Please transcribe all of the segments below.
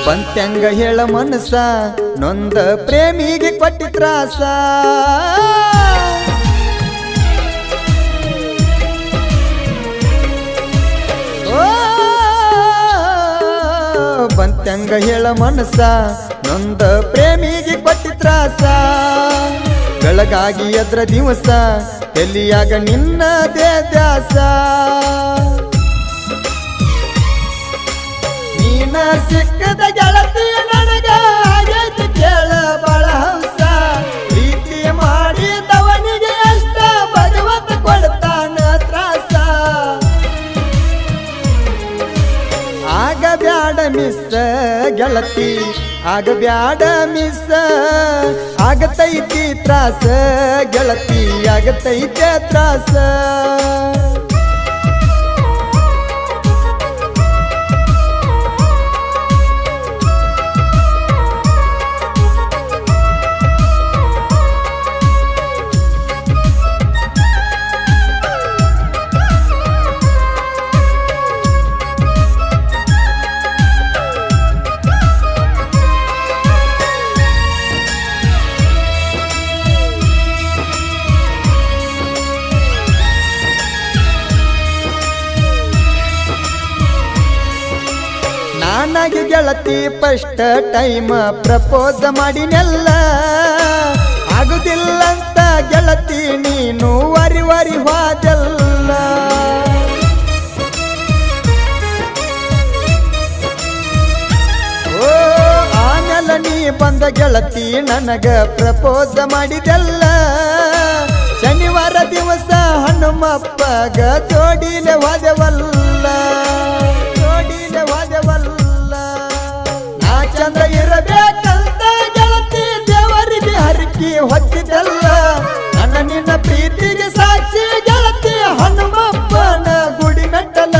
ಬಂತ್ಯಂಗ ಹೇಳ ಮನಸ ನೊಂದ ಪ್ರೇಮಿಗೆ ಕೊಟ್ಟಿ ತ್ರಾಸ ಬಂತ್ಯಂಗ ಹೇಳ ಮನಸ ನೊಂದ ಪ್ರೇಮಿಗೆ ಕೊಟ್ಟಿ ತ್ರಾಸ ಬೆಳಗಾಗಿ ಎದ್ರ ದಿವಸ ಎಲ್ಲಿಯಾಗ ನಿನ್ನದೇ ದ್ಯಾಸ ನೀನ ಸಿಕ್ಕದ ಗೆಳತಿ ನನಗ ಆಗೈತಿ ಕೇಳ ಬಾಳ ಹಂಸ ಪ್ರೀತಿ ಮಾಡಿದವನಿಗೆ ಅಷ್ಟ ಭಗವಂತ ಕೊಡ್ತಾನ ತ್ರಾಸ ಆಗ ಬ್ಯಾಡ ಮಿಸ್ ಗೆಳತಿ ಆಗ ಬ್ಯಾಡ ಮಿಸ್ ಆಗತೈತಿ ತ್ರಾಸ ಗೆಳತಿ ಆಗತೈತೆ ತ್ರಾಸ ನನಗೆ ಗೆಳತಿ ಫಸ್ಟ್ ಟೈಮ್ ಪ್ರಪೋಸ್ ಮಾಡಿನೆಲ್ಲ ಆಗುದಿಲ್ಲಂತ ಗೆಳತಿ ನೀನು ವರಿ ವರಿ ಹೋದೆಲ್ಲ ಓ ಆಮೇಲೆ ನೀ ಬಂದ ಗೆಳತಿ ನನಗ ಪ್ರಪೋಸ್ ಮಾಡಿದೆಲ್ಲ ಶನಿವಾರ ದಿವಸ ಹನುಮಪ್ಪಗ ಜೋಡಿಲೆ ಹೋದೆವಲ್ಲ ಜೋಡಿಲೆ ಹೋದೆವಲ್ಲ ಚಂದ್ರ ಇರಬೇಕಂತ ಗೆಳತಿ ದೇವರಿಗೆ ಹರಕಿ ಹೊತ್ತಿದ್ದಲ್ಲ ನನ್ನ ನಿನ್ನ ಪ್ರೀತಿಗೆ ಸಾಕ್ಷಿ ಗೆಳತಿ ಹನುಮಪ್ಪನ ಗುಡಿ ಮೆಟ್ಟಲ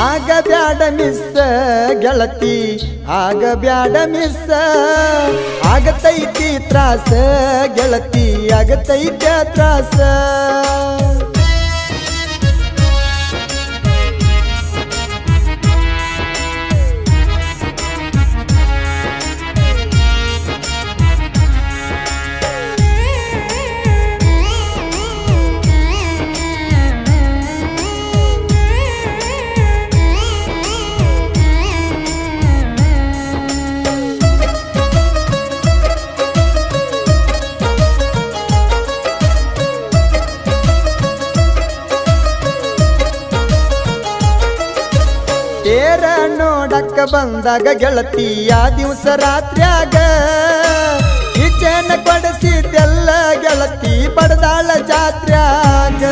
ಆಗ ಬ್ಯಾಡ ಮಿಸ್ ಗೆಳತಿ ಆಗ ಬ್ಯಾಡ ಮಿಸ್ ಆಗತೈತಿ ತ್ರಾಸ ಗೆಳತಿ ಆಗತೈತೆ ತ್ರಾಸ ತೇರ ನೋಡಕ್ಕ ಬಂದಾಗ ಗೆಳತಿ ಆ ದಿವಸ ರಾತ್ರಿಯಾಗ ಕಿಚನ ಕೊಡಿಸಿದ್ದೆಲ್ಲ ಗೆಳತಿ ಬಡದಾಳ ಜಾತ್ರ್ಯಾಗ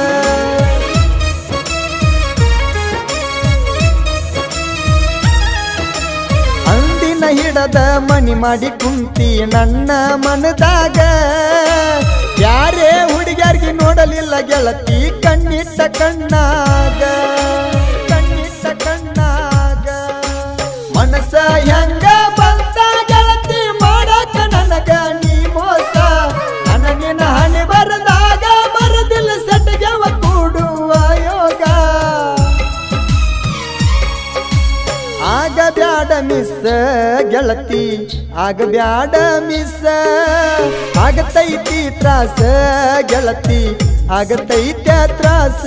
ಅಂದಿನ ಹಿಡದ ಮನಿ ಮಾಡಿ ಕುಂತಿ ನನ್ನ ಮನದಾಗ ಯಾರೇ ಹುಡುಗಿಯರಿಗೆ ನೋಡಲಿಲ್ಲ ಗೆಳತಿ ಕಣ್ಣಿಟ್ಟ ಕಣ್ಣಾಗ ಕಣ್ಣಿಟ್ಟ ಕಣ್ಣಾಗ ಮನಸ ಹೆಂಗ ಬಂತ ಗೆಳತಿ ಮಾಡಕ ನನಗ ನೀ ಮೋಸ ನನಗಿನ ಹಣೆ ಬರದಾಗ ಬರದಿಲ್ಲ ಸೆಟ್ಗೆವ ಕೂಡುವ ಯೋಗ ಆಗ ಬ್ಯಾಡ ಮಿಸ್ ಗೆಳತಿ ಆಗ ಬ್ಯಾಡ ಮಿಸ್ ಆಗತೈತಿ ತ್ರಾಸ ಗೆಳತಿ ಆಗತೈತೆ ತ್ರಾಸ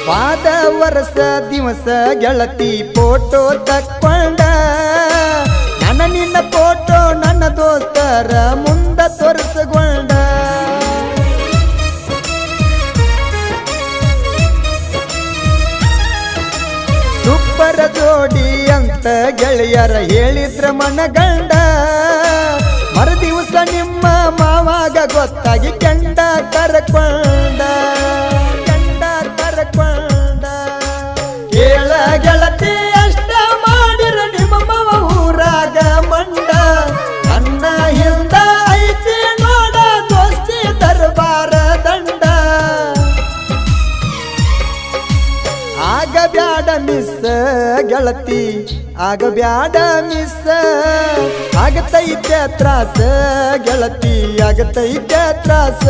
ಪಾದ ವರ್ಷ ದಿವಸ ಗೆಳತಿ ಫೋಟೋ ತಕ್ಕೊಂಡ ನನ್ನ ನಿನ್ನ ಫೋಟೋ ನನ್ನ ದೋಸ್ತರ ಮುಂದ ತೋರಿಸಗೊಂಡ ಸೂಪರ್ ಜೋಡಿ ಅಂತ ಗೆಳೆಯರ ಹೇಳಿದ್ರ ಮನಗಂಡ ಮರುದಿವಸ ನಿಮ್ಮ ಮಾವಾಗ ಗೊತ್ತಾಗಿ ಕೆಂಡ ಕರ್ಕೊಂಡ ಗೆಳತಿ ಆಗಬ್ಯಾಡ ಮಿಸ್ ಆಗತೈತೆ ತ್ರಾಸ ಗೆಳತಿ ಆಗತೈತೆ ತ್ರಾಸ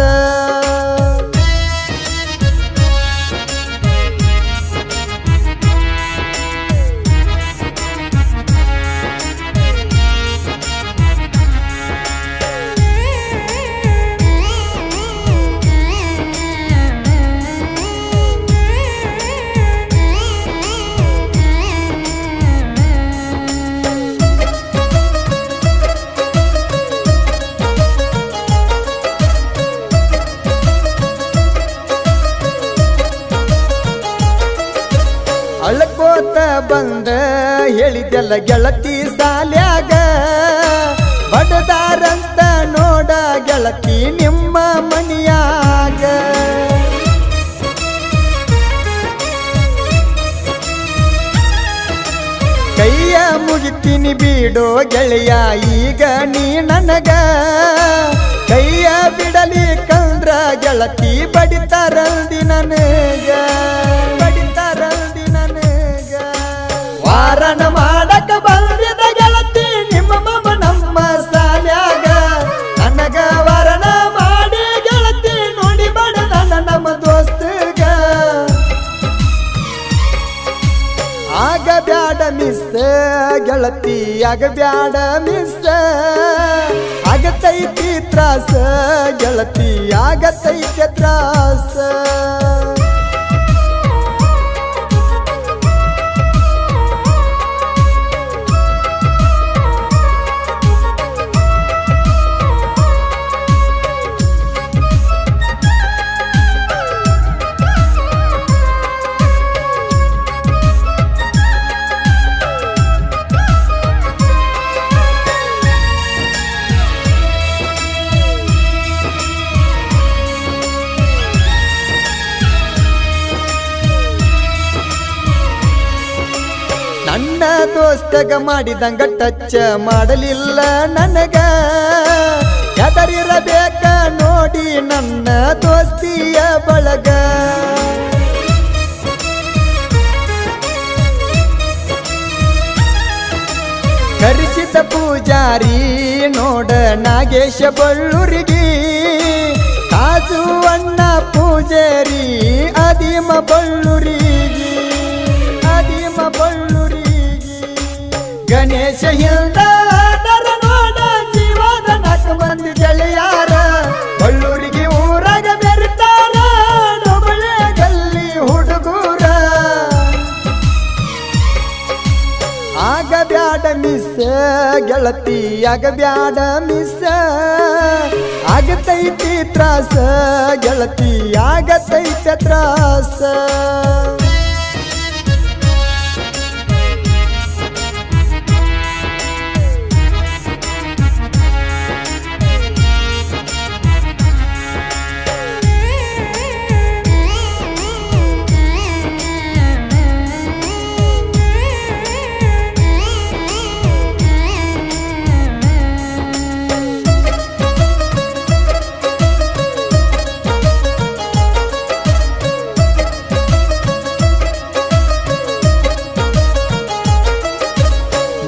ಅಳ್ಕೋತ ಬಂದ ಹೇಳಿದೆಲ್ಲ ಗೆಳತಿ ಸಾಲ್ಯಾಗ ಬಡದಾರಂತ ನೋಡ ಗೆಳತಿ ನಿಮ್ಮ ಮನಿಯಾಗ ಕೈಯ ಮುಗಿತೀನಿ ಬೀಡೋ ಗೆಳೆಯ ಈಗ ನೀ ನನಗ ಕೈಯ ಬಿಡಲಿ ಕಂದ್ರ ಗೆಳತಿ ಬಡಿತಾರಲ್ದಿ ನನಗ ವಾರನ ಮಾಡಕ ಬಂದಿದ ಗೆಳತಿ ನಿಮ್ಮ ಮಮ್ಮ ನಮ್ಮ ಸಾಲ್ಯಾಗ ನನಗ ವಾರನ ಮಾಡಿ ಗೆಳತಿ ನೋಡಿ ಬಡದ ನಮ್ಮ ದೋಸ್ತಗ ಆಗಬ್ಯಾಡ ಮಿಸ್ ಗೆಳತಿ ಆಗಬ್ಯಾಡ ಮಿಸ್ ಆಗತೈತಿ ತ್ರಾಸ ಗೆಳತಿ ಆಗತೈತೆ ತ್ರಾಸ ನನ್ನ ದೋಸ್ತಗ ಮಾಡಿದಂಗ ಟಚ್ ಮಾಡಲಿಲ್ಲ ನನಗ ಎದರಿರಬೇಕ ನೋಡಿ ನನ್ನ ದೋಸ್ತಿಯ ಬಳಗ ಕರೆಸಿದ ಪೂಜಾರಿ ನೋಡ ನಾಗೇಶ ಬಳ್ಳೂರಿಗೆ ಕಾಜು ಅಣ್ಣ ಪೂಜಾರಿ ಅದಿಮ ಬಳ್ಳೂರಿಗೆ ಗಣೇಶ ಹಿಂದ ನೋಡ ಜೀವದ ನಾಲ್ಕು ಮಂದಿ ಗೆಳೆಯಾರ ಬಳ್ಳೂರಿಗೆ ಊರಾಗ ಬೆರಿತಾರ ಡೊಬಳೆ ಗಲ್ಲಿ ಹುಡುಗೂರ ಆಗಬ್ಯಾಡ ಮಿಸ್ ಗೆಳತಿ ಆಗಬ್ಯಾಡ ಮಿಸ್ ಆಗತೈತಿ ತ್ರಾಸ ಗೆಳತಿ ಆಗತೈತೆ ತ್ರಾಸ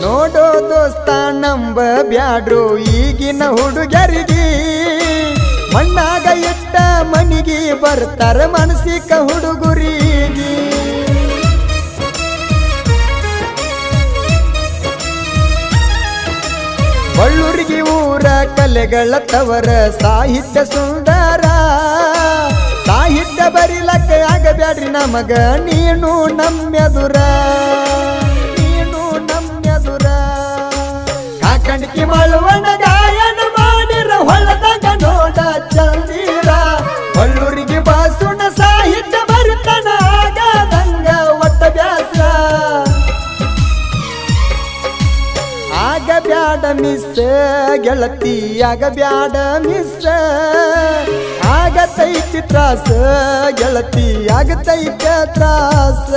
ನೋಡೋ ದೋಸ್ತ ನಂಬ ಬ್ಯಾಡ್ರು ಈಗಿನ ಹುಡುಗರಿಗೆ ಮಣ್ಣಾಗ ಇಟ್ಟ ಮನಿಗೆ ಬರ್ತಾರ ಮನಸಿಕ ಹುಡುಗರಿಗೆ ಬಳ್ಳೂರಿಗೆ ಊರ ಕಲೆಗಳ ತವರ ಸಾಹಿತ್ಯ ಸುಂದರ ಸಾಹಿತ್ಯ ಬರಿಲಕ್ಕ ಆಗಬ್ಯಾಡ್ರಿ ನಮಗ ನೀನು ನಮ್ಮೆದುರ ಕಾಕಂಡಿಕಿ ಮಳುವಣ ಗಾಯನ ಮಾಡಿರ ಹೊಳದಾಗ ನೋಡ ಚಂದೀರ ಬಳ್ಳೂರಿಗೆ ಬಾಸುಣ ಸಾಹಿತ್ಯ ಬರಿತನ ಆಗದಂಗ ಒಟ್ಟ ಬ್ಯಾಸ ಆಗಬ್ಯಾಡ ಮಿಸ್ ಗೆಳತಿ ಆಗಬ್ಯಾಡ ಮಿಸ್ ಆಗತೈತಿ ತ್ರಾಸ ಗೆಳತಿ ಆಗತೈತೆ ತ್ರಾಸ